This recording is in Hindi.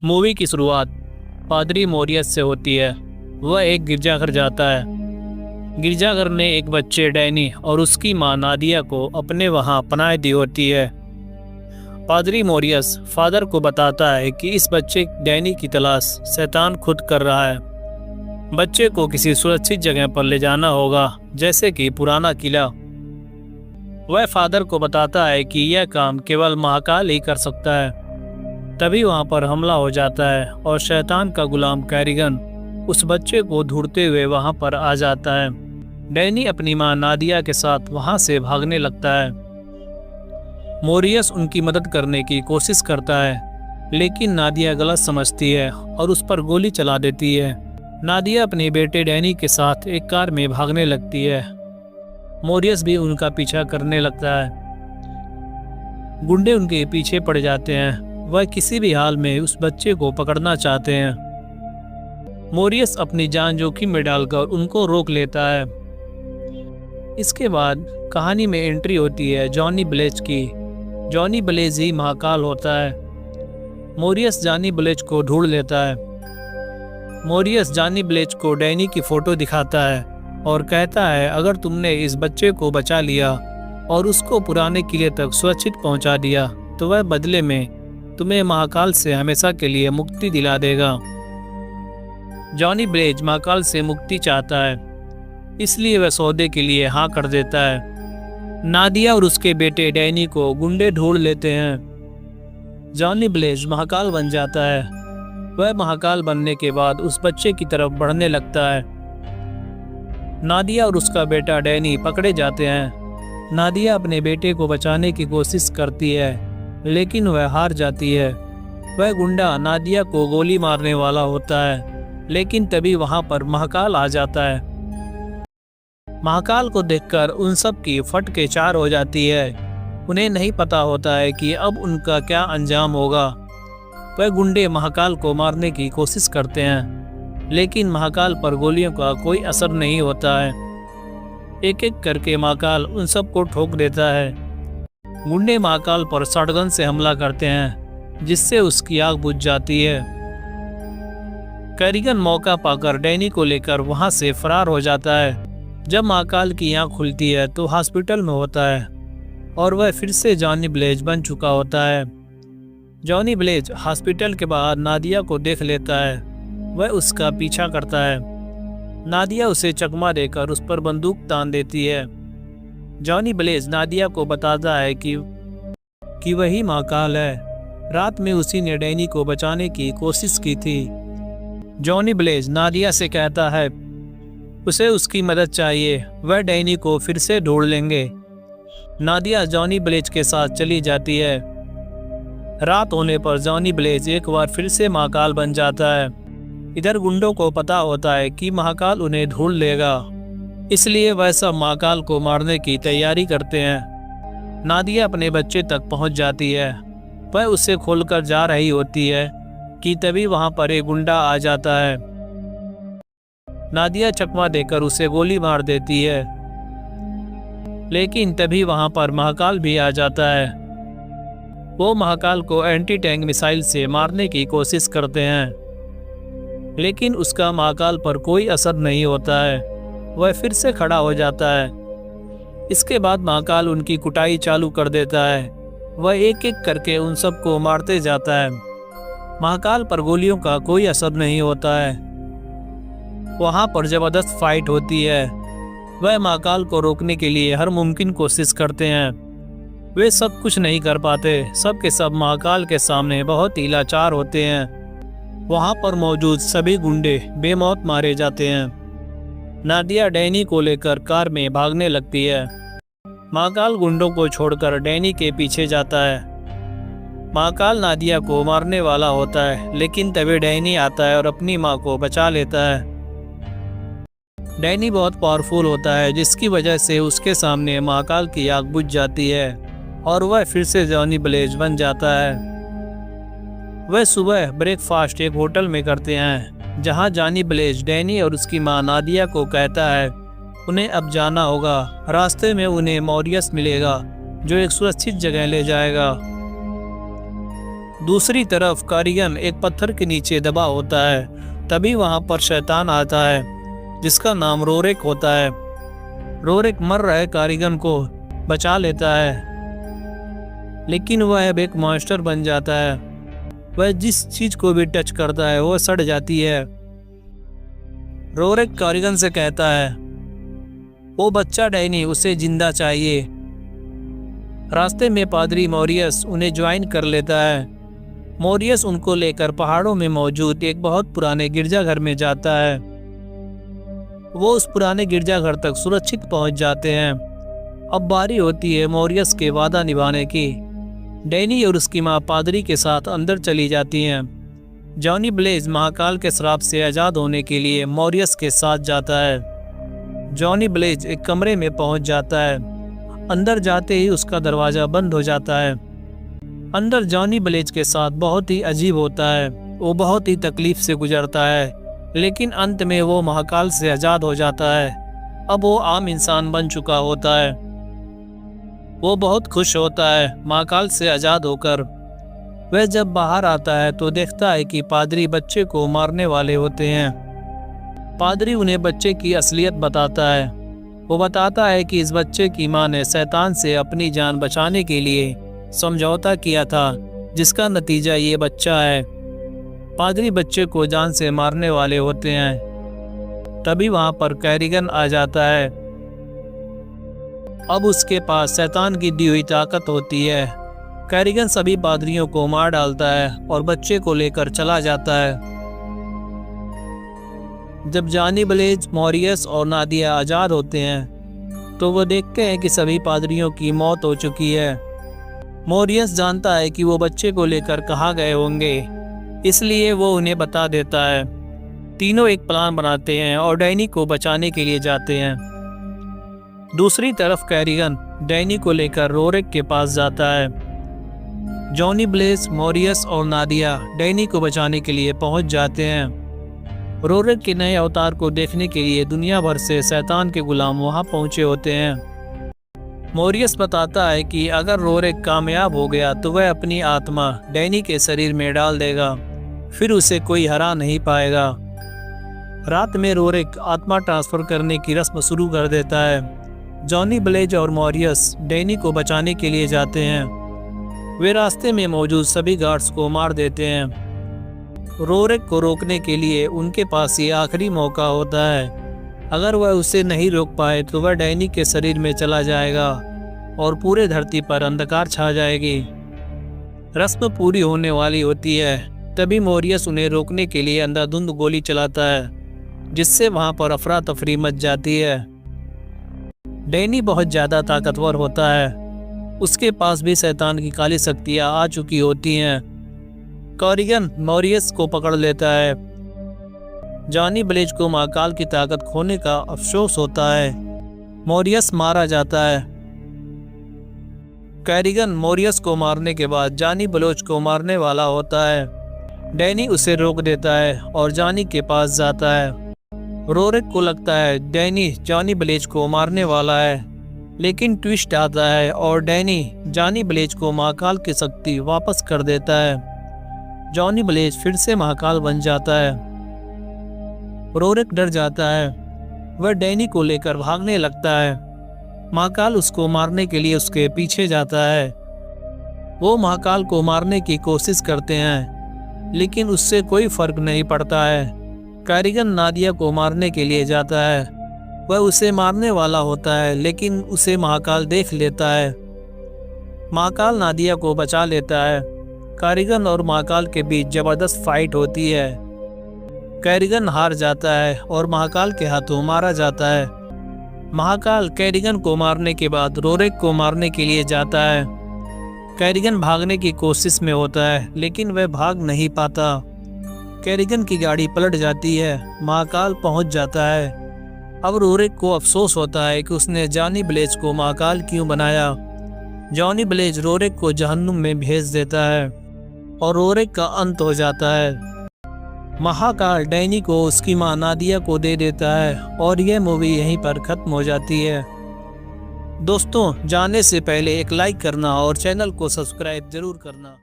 मूवी की शुरुआत पादरी मोरियस से होती है। वह एक गिरजाघर जाता है। गिरजाघर ने एक बच्चे डैनी और उसकी मां नादिया को अपने वहां पनाह दी होती है। पादरी मोरियस फादर को बताता है कि इस बच्चे डैनी की तलाश शैतान खुद कर रहा है। बच्चे को किसी सुरक्षित जगह पर ले जाना होगा, जैसे कि पुराना किला। वह फादर को बताता है कि यह काम केवल महाकाल ही कर सकता है। तभी वहां पर हमला हो जाता है और शैतान का गुलाम कैरिगन उस बच्चे को ढूंढते हुए वहां पर आ जाता है। डैनी अपनी मां नादिया के साथ वहां से भागने लगता है। मोरियस उनकी मदद करने की कोशिश करता है, लेकिन नादिया गलत समझती है और उस पर गोली चला देती है। नादिया अपने बेटे डैनी के साथ एक कार में भागने लगती है। मोरियस भी उनका पीछा करने लगता है। गुंडे उनके पीछे पड़ जाते हैं। वह किसी भी हाल में उस बच्चे को पकड़ना चाहते हैं। मोरियस अपनी जान जोखिम में डालकर उनको रोक लेता है। इसके बाद कहानी में एंट्री होती है जॉनी ब्लेज की। जॉनी ब्लेज ही महाकाल होता है। मोरियस जॉनी ब्लेज को ढूंढ लेता है। मोरियस जॉनी ब्लेज को डैनी की फोटो दिखाता है और कहता है, अगर तुमने इस बच्चे को बचा लिया और उसको पुराने किले तक सुरक्षित पहुंचा दिया तो वह बदले में तुम्हें महाकाल से हमेशा के लिए मुक्ति दिला देगा। जॉनी ब्लेज महाकाल से मुक्ति चाहता है, इसलिए वह सौदे के लिए हाँ कर देता है। नादिया और उसके बेटे डैनी को गुंडे ढूंढ लेते हैं। जॉनी ब्लेज महाकाल बन जाता है। वह महाकाल बनने के बाद उस बच्चे की तरफ बढ़ने लगता है। नादिया और उसका बेटा डैनी पकड़े जाते हैं। नादिया अपने बेटे को बचाने की कोशिश करती है, लेकिन वह हार जाती है। वह गुंडा नादिया को गोली मारने वाला होता है, लेकिन तभी वहां पर महाकाल आ जाता है। महाकाल को देखकर उन सब की फट के चार हो जाती है। उन्हें नहीं पता होता है कि अब उनका क्या अंजाम होगा। वह गुंडे महाकाल को मारने की कोशिश करते हैं, लेकिन महाकाल पर गोलियों का कोई असर नहीं होता है। एक एक करके महाकाल उन सबको ठोक देता है। गुंडे महाकाल पर शॉटगन से हमला करते हैं, जिससे उसकी आग बुझ जाती है। कैरिगन मौका पाकर डैनी को लेकर वहां से फरार हो जाता है। जब महाकाल की आंख खुलती है तो हॉस्पिटल में होता है और वह फिर से जॉनी ब्लेज बन चुका होता है। जॉनी ब्लेज हॉस्पिटल के बाहर नादिया को देख लेता है। वह उसका पीछा करता है। नादिया उसे चकमा देकर उस पर बंदूक तान देती है। जॉनी ब्लेज नादिया को बताता है कि वही महाकाल है। रात में उसी ने डैनी को बचाने की कोशिश की थी। जॉनी ब्लेज नादिया से कहता है उसे उसकी मदद चाहिए, वह डैनी को फिर से ढूंढ लेंगे। नादिया जॉनी ब्लेज के साथ चली जाती है। रात होने पर जॉनी ब्लेज एक बार फिर से महाकाल बन जाता है। इधर गुंडों को पता होता है कि महाकाल उन्हें ढूंढ लेगा, इसलिए वह सब महाकाल को मारने की तैयारी करते हैं। नादिया अपने बच्चे तक पहुंच जाती है। वह उसे खोलकर जा रही होती है कि तभी वहां पर एक गुंडा आ जाता है। नादिया चकमा देकर उसे गोली मार देती है, लेकिन तभी वहां पर महाकाल भी आ जाता है। वो महाकाल को एंटी टैंक मिसाइल से मारने की कोशिश करते हैं, लेकिन उसका महाकाल पर कोई असर नहीं होता है। वह फिर से खड़ा हो जाता है। इसके बाद महाकाल उनकी कुटाई चालू कर देता है। वह एक एक करके उन सबको मारते जाता है। महाकाल पर गोलियों का कोई असर नहीं होता है। वहां पर जबरदस्त फाइट होती है। वह महाकाल को रोकने के लिए हर मुमकिन कोशिश करते हैं। वे सब कुछ नहीं कर पाते। सब के सब महाकाल के सामने बहुत ही लाचार होते हैं। वहां पर मौजूद सभी गुंडे बेमौत मारे जाते हैं। नादिया डैनी को लेकर कार में भागने लगती है। महाकाल गुंडों को छोड़कर डैनी के पीछे जाता है। महाकाल नादिया को मारने वाला होता है, लेकिन तभी डैनी आता है और अपनी मां को बचा लेता है। डैनी बहुत पावरफुल होता है, जिसकी वजह से उसके सामने महाकाल की आग बुझ जाती है और वह फिर से जॉनी ब्लेज बन जाता है। वह सुबह ब्रेकफास्ट एक होटल में करते हैं, जहां जॉनी ब्लेज डैनी और उसकी मां नादिया को कहता है उन्हें अब जाना होगा। रास्ते में उन्हें मॉरियस मिलेगा, जो एक सुरक्षित जगह ले जाएगा। दूसरी तरफ कारिगन एक पत्थर के नीचे दबा होता है। तभी वहां पर शैतान आता है जिसका नाम रोरेक होता है। रोरेक मर रहे कारिगन को बचा लेता है, लेकिन वह अब एक मॉन्स्टर बन जाता है। वह जिस चीज को भी टच करता है वह सड़ जाती है। रोरेक कारिगन से कहता है वो बच्चा डैनी उसे जिंदा चाहिए। रास्ते में पादरी मॉरियस उन्हें ज्वाइन कर लेता है। मॉरियस उनको लेकर पहाड़ों में मौजूद एक बहुत पुराने गिरजाघर में जाता है। वो उस पुराने गिरजाघर तक सुरक्षित पहुंच जाते हैं। अब बारी होती है मॉरियस के वादा निभाने की। डैनी और उसकी माँ पादरी के साथ अंदर चली जाती हैं। जॉनी ब्लेज महाकाल के श्राप से आज़ाद होने के लिए मॉरियस के साथ जाता है। जॉनी ब्लेज एक कमरे में पहुंच जाता है। अंदर जाते ही उसका दरवाज़ा बंद हो जाता है। अंदर जॉनी ब्लेज के साथ बहुत ही अजीब होता है। वो बहुत ही तकलीफ से गुजरता है, लेकिन अंत में वो महाकाल से आज़ाद हो जाता है। अब वो आम इंसान बन चुका होता है। वो बहुत खुश होता है महाकाल से आज़ाद होकर। वह जब बाहर आता है तो देखता है कि पादरी बच्चे को मारने वाले होते हैं। पादरी उन्हें बच्चे की असलियत बताता है। वो बताता है कि इस बच्चे की मां ने शैतान से अपनी जान बचाने के लिए समझौता किया था, जिसका नतीजा ये बच्चा है। पादरी बच्चे को जान से मारने वाले होते हैं। तभी वहां पर कैरिगन आ जाता है। अब उसके पास शैतान की दी हुई ताकत होती है। कैरिगन सभी पादरियों को मार डालता है और बच्चे को लेकर चला जाता है। जब जॉनी ब्लेज, मॉरियस और नादिया आज़ाद होते हैं तो वो देखते हैं कि सभी पादरियों की मौत हो चुकी है। मॉरियस जानता है कि वो बच्चे को लेकर कहाँ गए होंगे, इसलिए वो उन्हें बता देता है। तीनों एक प्लान बनाते हैं और डैनी को बचाने के लिए जाते हैं। दूसरी तरफ कैरिगन डैनी को लेकर रोरेक के पास जाता है। जॉनी ब्लेज, मॉरियस और नादिया डैनी को बचाने के लिए पहुंच जाते हैं। रोरेक के नए अवतार को देखने के लिए दुनिया भर से शैतान के गुलाम वहां पहुंचे होते हैं। मॉरियस बताता है कि अगर रोरेक कामयाब हो गया तो वह अपनी आत्मा डैनी के शरीर में डाल देगा, फिर उसे कोई हरा नहीं पाएगा। रात में रोरेक आत्मा ट्रांसफर करने की रस्म शुरू कर देता है। जॉनी ब्लेज और मॉरियस डैनी को बचाने के लिए जाते हैं। वे रास्ते में मौजूद सभी गार्ड्स को मार देते हैं। रोरेक को रोकने के लिए उनके पास ये आखिरी मौका होता है। अगर वह उसे नहीं रोक पाए तो वह डैनी के शरीर में चला जाएगा और पूरे धरती पर अंधकार छा जाएगी। रस्म पूरी होने वाली होती है। तभी मॉरियस उन्हें रोकने के लिए अंधाधुंध गोली चलाता है, जिससे वहां पर अफरा तफरी मच जाती है। डैनी बहुत ज़्यादा ताकतवर होता है। उसके पास भी शैतान की काली शक्तियाँ आ चुकी होती हैं। कैरिगन मॉरियस को पकड़ लेता है। जॉनी ब्लेज को महाकाल की ताकत खोने का अफसोस होता है। मॉरियस मारा जाता है। कैरिगन मॉरियस को मारने के बाद जॉनी ब्लेज को मारने वाला होता है। डैनी उसे रोक देता है और जॉनी के पास जाता है। रोरेक को लगता है डैनी जॉनी ब्लेज को मारने वाला है, लेकिन ट्विस्ट आता है और डैनी जॉनी ब्लेज को महाकाल की शक्ति वापस कर देता है। जॉनी ब्लेज फिर से महाकाल बन जाता है। रोरेक डर जाता है। वह डैनी को लेकर भागने लगता है। महाकाल उसको मारने के लिए उसके पीछे जाता है। वो महाकाल को मारने की कोशिश करते हैं, लेकिन उससे कोई फर्क नहीं पड़ता है। कैरिगन नादिया को मारने के लिए जाता है। वह उसे मारने वाला होता है, लेकिन उसे महाकाल देख लेता है। महाकाल नादिया को बचा लेता है। कैरिगन और महाकाल के बीच जबरदस्त फाइट होती है। कैरिगन हार जाता है और महाकाल के हाथों मारा जाता है। महाकाल कैरिगन को मारने के बाद रोरेक को मारने के लिए जाता है। कैरिगन भागने की कोशिश में होता है, लेकिन वह भाग नहीं पाता। कैरिगन की गाड़ी पलट जाती है। महाकाल पहुंच जाता है। अब रोरेक को अफसोस होता है कि उसने जॉनी ब्लेज को महाकाल क्यों बनाया। जॉनी ब्लेज रोरेक को जहन्नुम में भेज देता है और रोरेक का अंत हो जाता है। महाकाल डैनी को उसकी मां नादिया को दे देता है और यह मूवी यहीं पर खत्म हो जाती है। दोस्तों, जाने से पहले एक लाइक करना और चैनल को सब्सक्राइब जरूर करना।